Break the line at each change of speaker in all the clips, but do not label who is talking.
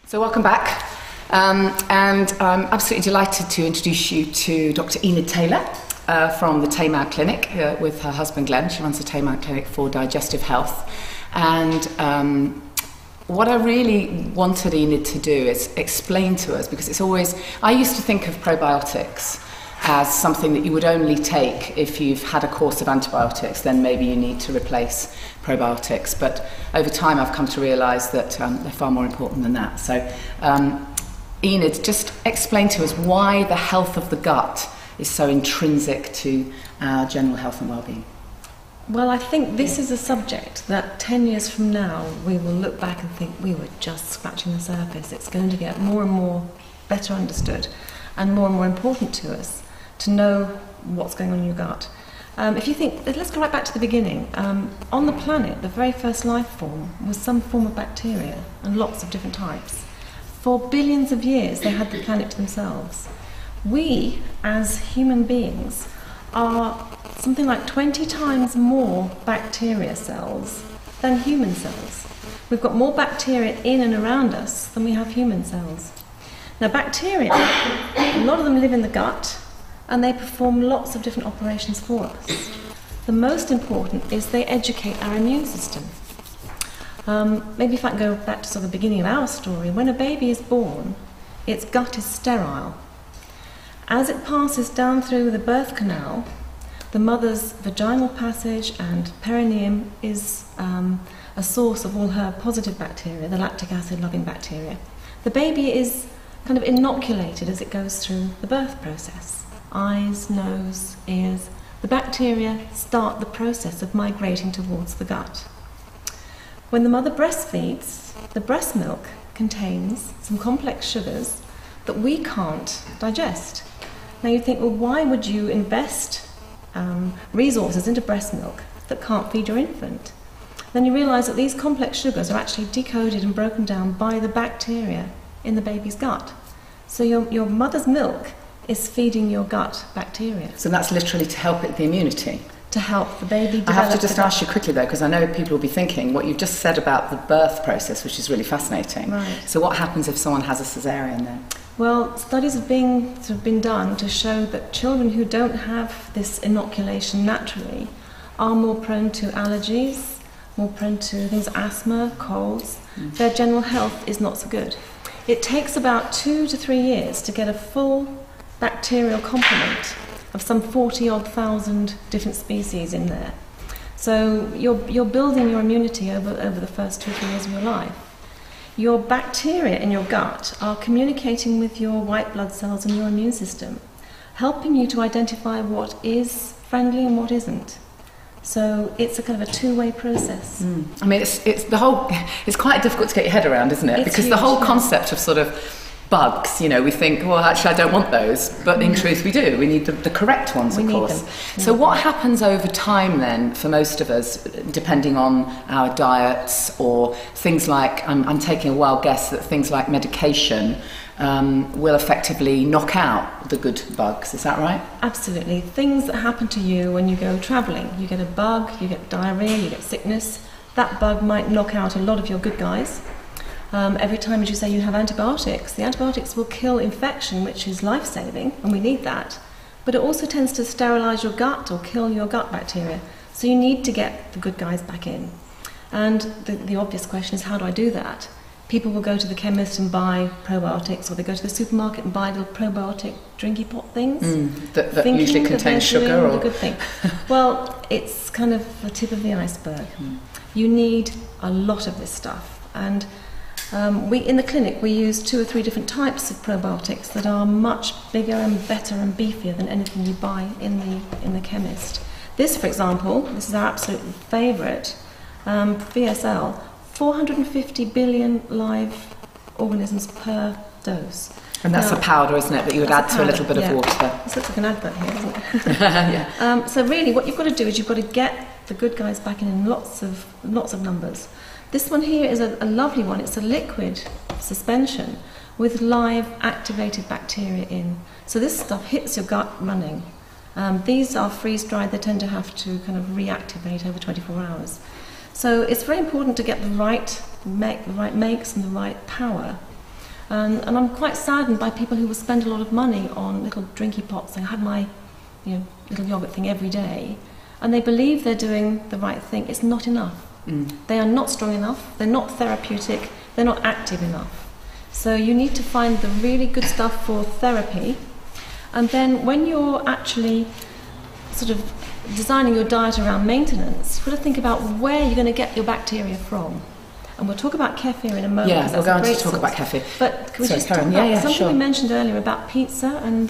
So welcome back, and I'm absolutely delighted to introduce you to Dr. Enid Taylor from the Taymount Clinic with her husband Glenn. She runs the Taymount Clinic for Digestive Health, and what I really wanted Enid to do is explain to us, because it's always, I used to think of probiotics as something that you would only take if you've had a course of antibiotics, then maybe you need to replace probiotics. But over time I've come to realise that they're far more important than that. So Enid, just explain to us why the health of the gut is so intrinsic to our general health and well-being.
Well, I think this is a subject that 10 years from now we will look back and think we were just scratching the surface. It's going to get more and more better understood and more important to us to know what's going on in your gut. If you think, let's go right back to the beginning. On the planet, the very first life form was some form of bacteria, and lots of different types. For billions of years, they had the planet to themselves. We, as human beings, are something like 20 times more bacteria cells than human cells. We've got more bacteria in and around us than we have human cells. Now, bacteria, a lot of them live in the gut, and they perform lots of different operations for us. The most important is they educate our immune system. Maybe if I can go back to sort of the beginning of our story, when a baby is born, its gut is sterile. As it passes down through the birth canal, the mother's vaginal passage and perineum is a source of all her positive bacteria, the lactic acid-loving bacteria. The baby is kind of inoculated as it goes through the birth process. Eyes, nose, ears. The bacteria start the process of migrating towards the gut. When the mother breastfeeds, the breast milk contains some complex sugars that we can't digest. Now you think, well, why would you invest resources into breast milk that can't feed your infant? Then you realise that these complex sugars are actually decoded and broken down by the bacteria in the baby's gut. So your mother's milk is feeding your gut bacteria.
So that's literally to help the immunity?
To help the baby develop.
I have to just ask you quickly though, because I know people will be thinking what you've just said about the birth process, which is really fascinating.
Right.
So what happens if someone has a cesarean then?
Well, studies have been done to show that children who don't have this inoculation naturally are more prone to allergies, more prone to things, asthma, colds. Their general health is not so good. It takes about 2 to 3 years to get a full bacterial complement of some 40-odd thousand different species in there. So you're building your immunity over the first 2 or 3 years of your life. Your bacteria in your gut are communicating with your white blood cells and your immune system, helping you to identify what is friendly and what isn't. So it's a kind of a two-way process.
I mean, it's quite difficult to get your head around, isn't it?
It's
because
huge,
the whole
yeah.
concept of sort of bugs, you know, we think, well, actually, I don't want those, but in truth, we do. We need the correct ones, of course. So what happens over time then for most of us, depending on our diets or things like, I'm taking a wild guess that things like medication will effectively knock out the good bugs, is that right?
Absolutely. Things that happen to you when you go travelling. You get a bug, you get diarrhoea, you get sickness. That bug might knock out a lot of your good guys. Every time, as you say, you have antibiotics, the antibiotics will kill infection, which is life-saving, and we need that. But it also tends to sterilise your gut or kill your gut bacteria. So you need to get the good guys back in. And the obvious question is, how do I do that? People will go to the chemist and buy probiotics, or they go to the supermarket and buy little probiotic drinky pot things.
That usually contain sugar, or
the good thing. Well, it's kind of the tip of the iceberg. You need a lot of this stuff, and in the clinic we use 2 or 3 different types of probiotics that are much bigger and better and beefier than anything you buy in the chemist. This, for example, this is our absolute favourite, VSL, 450 billion live organisms per dose.
And that's a powder, isn't it, that you would add to a little bit of water?
This looks like an advert here, doesn't it?
Yeah.
So really what you've got to do is you've got to get the good guys back in lots of numbers. This one here is a lovely one. It's a liquid suspension with live activated bacteria in. So this stuff hits your gut running. These are freeze-dried. They tend to have to kind of reactivate over 24 hours. So it's very important to get the right makes and the right power. And I'm quite saddened by people who will spend a lot of money on little drinky pots. I have my little yogurt thing every day, and they believe they're doing the right thing. It's not enough. They are not strong enough, they're not therapeutic, they're not active enough. So you need to find the really good stuff for therapy, and then when you're actually sort of designing your diet around maintenance, you've got to think about where you're going to get your bacteria from. And we'll talk about kefir in a moment.
Yeah, we're going to talk
source.
about kefir.
But can we just talk about something
sure.
we mentioned earlier about pizza and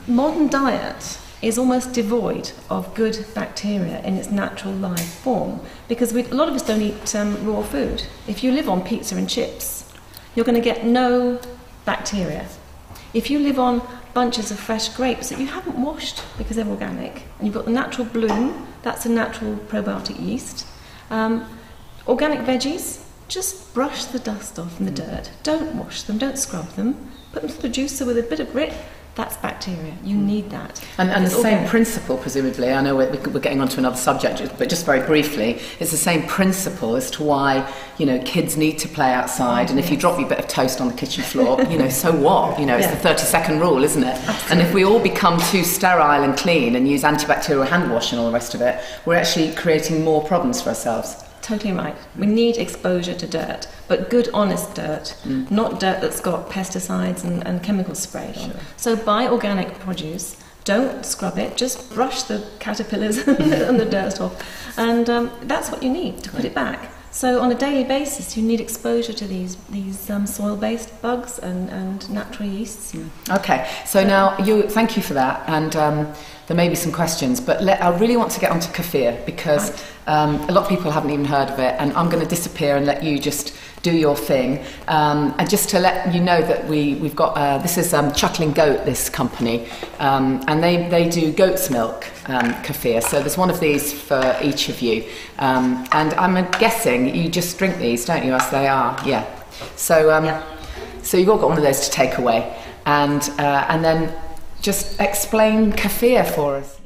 modern diet is almost devoid of good bacteria in its natural live form, because a lot of us don't eat raw food. If you live on pizza and chips, you're going to get no bacteria. If you live on bunches of fresh grapes that you haven't washed because they're organic, and you've got the natural bloom, that's a natural probiotic yeast. Organic veggies, just brush the dust off and the dirt. Don't wash them, don't scrub them. Put them through the juicer with a bit of grit. That's bacteria. You need that.
And the same principle, presumably, I know we're getting onto another subject, but just very briefly, it's the same principle as to why, kids need to play outside, and if you drop your bit of toast on the kitchen floor, so what? It's the 30-second rule, isn't it? Absolutely. And if we all become too sterile and clean and use antibacterial hand wash and all the rest of it, we're actually creating more problems for ourselves.
Totally right. We need exposure to dirt, but good, honest dirt, not dirt that's got pesticides and chemicals sprayed on.
Sure.
So buy organic produce, don't scrub it, just brush the caterpillars and the dirt off, and that's what you need to put it back. So on a daily basis, you need exposure to these soil-based bugs and natural yeasts.
Okay, so now thank you for that, and there may be some questions, but I really want to get onto kefir, because a lot of people haven't even heard of it, and I'm going to disappear and let you just do your thing. And just to let you know that we've got, this is Chuckling Goat, this company, and they do goat's milk kefir, so there's one of these for each of you. And I'm guessing you just drink these, don't you, as they are? Yeah. So, so you've all got one of those to take away, and then just explain kefir for us.